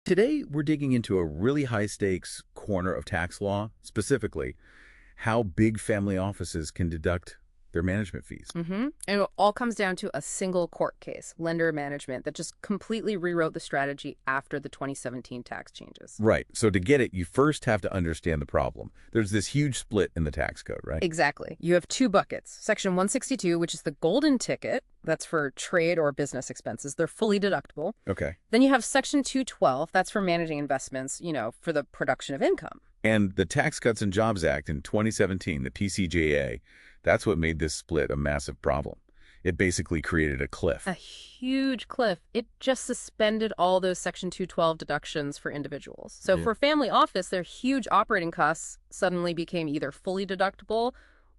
Today, we're digging into a really high-stakes corner of tax law, specifically how big family offices can deduct their management fees. And it all comes down to a single court case, lender management, that just completely rewrote the strategy after the 2017 tax changes. Right. So to get it, you first have to understand the problem. There's this huge split in the tax code, right? Exactly. You have two buckets. Section 162, which is the golden ticket, that's for trade or business expenses. They're fully deductible. Okay. Then you have Section 212, that's for managing investments, for the production of income. And the Tax Cuts and Jobs Act in 2017, the TCJA, that's what made this split a massive problem. It basically created a cliff. A huge cliff. It just suspended all those Section 212 deductions for individuals. So for family office, their huge operating costs suddenly became either fully deductible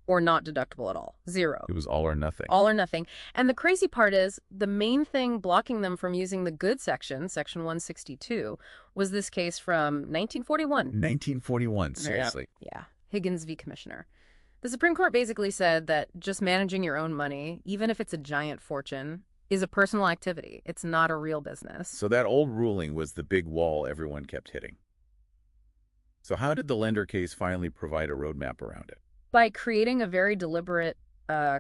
or not deductible at all. Zero. It was all or nothing. All or nothing. And the crazy part is the main thing blocking them from using the good section, Section 162, was this case from 1941. 1941, seriously. Yeah. Higgins v. Commissioner. The Supreme Court basically said that just managing your own money, even if it's a giant fortune, is a personal activity. It's not a real business. So that old ruling was the big wall everyone kept hitting. So how did the lender case finally provide a roadmap around it? By creating a very deliberate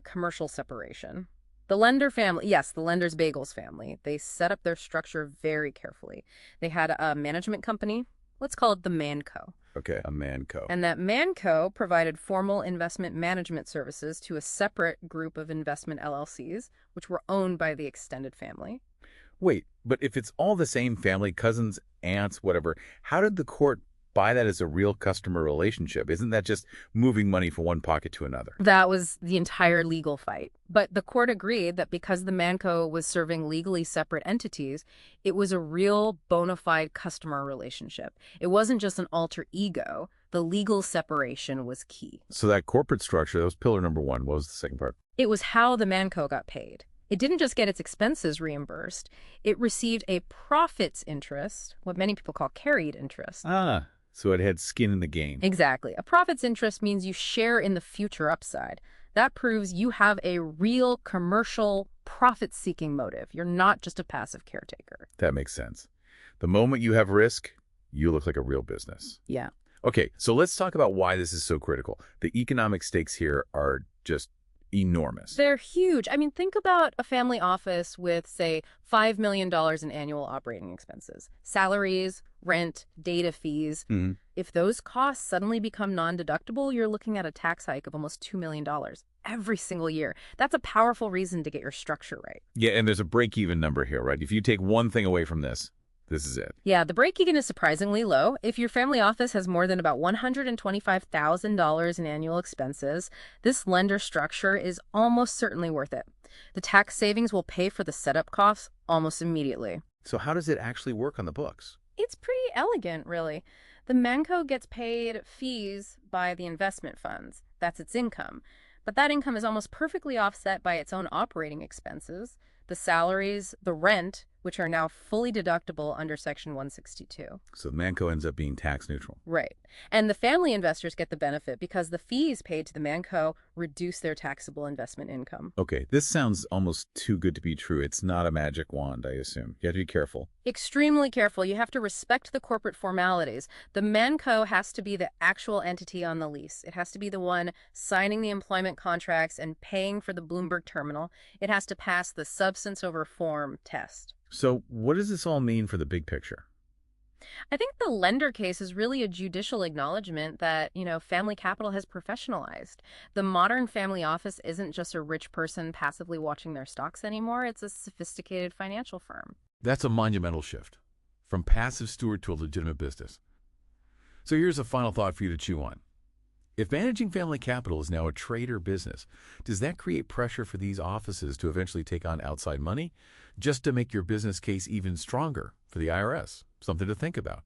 commercial separation. The lender family, yes, the lender's bagels family, they set up their structure very carefully. They had a management company. Let's call it the Manco. Okay, a Manco. And that Manco provided formal investment management services to a separate group of investment LLCs, which were owned by the extended family. Wait, but if it's all the same family, cousins, aunts, whatever, how did the court buy that as a real customer relationship? Isn't that just moving money from one pocket to another? That was the entire legal fight. But the court agreed that because the Manco was serving legally separate entities, it was a real bona fide customer relationship. It wasn't just an alter ego. The legal separation was key. So that corporate structure, that was pillar number one. What was the second part? It was how the Manco got paid. It didn't just get its expenses reimbursed. It received a profits interest, what many people call carried interest. So it had skin in the game. Exactly. A profits interest means you share in the future upside. That proves you have a real commercial profit-seeking motive. You're not just a passive caretaker. That makes sense. The moment you have risk, you look like a real business. Yeah. Okay, so let's talk about why this is so critical. The economic stakes here are just enormous. They're huge. I mean, think about a family office with, say, $5 million in annual operating expenses. Salaries, rent, data fees. If those costs suddenly become non-deductible, you're looking at a tax hike of almost $2 million every single year. That's a powerful reason to get your structure right. Yeah, and there's a break-even number here, right? If you take one thing away from this is it. Yeah, the break-even is surprisingly low. If your family office has more than about $125,000 in annual expenses, this lender structure is almost certainly worth it. The tax savings will pay for the setup costs almost immediately. So how does it actually work on the books? It's pretty elegant, really. The Manco gets paid fees by the investment funds. That's its income. But that income is almost perfectly offset by its own operating expenses, the salaries, the rent, which are now fully deductible under Section 162. So Manco ends up being tax neutral. Right. And the family investors get the benefit because the fees paid to the Manco reduce their taxable investment income. Okay, this sounds almost too good to be true. It's not a magic wand, I assume. You have to be careful. Extremely careful. You have to respect the corporate formalities. The Manco has to be the actual entity on the lease. It has to be the one signing the employment contracts and paying for the Bloomberg terminal. It has to pass the substance over form test. So what does this all mean for the big picture? I think the lender case is really a judicial acknowledgement that, family capital has professionalized. The modern family office isn't just a rich person passively watching their stocks anymore. It's a sophisticated financial firm. That's a monumental shift, from passive steward to a legitimate business. So here's a final thought for you to chew on. If managing family capital is now a trade or business, does that create pressure for these offices to eventually take on outside money just to make your business case even stronger for the IRS? Something to think about.